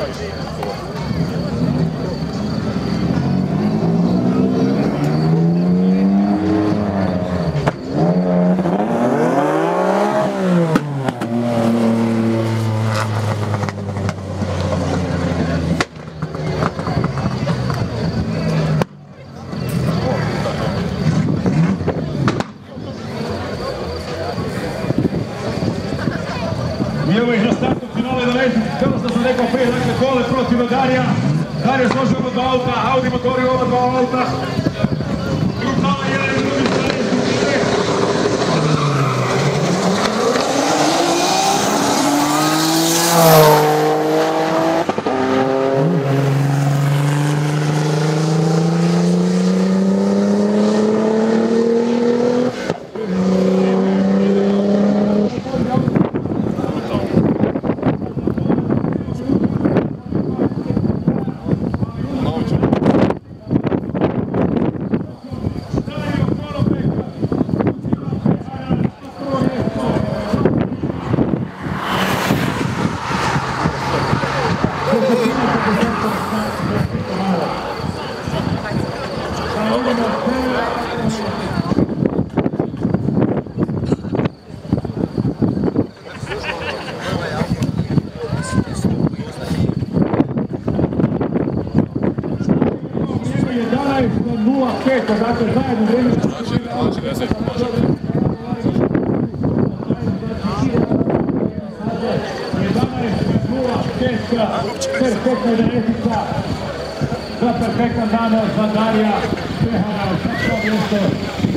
I evo ih na startu finale 11, kao što sam rekao prije, dakle kole protiv Darija. Darija složio oba dva auta, Audi motori oba dva auta. Grupala jedan i drugi strane skupine. Dakle, zajedno vrijeme perfektna jedanaestica za perfektan dan za Darija Pehara, 6. mjesto.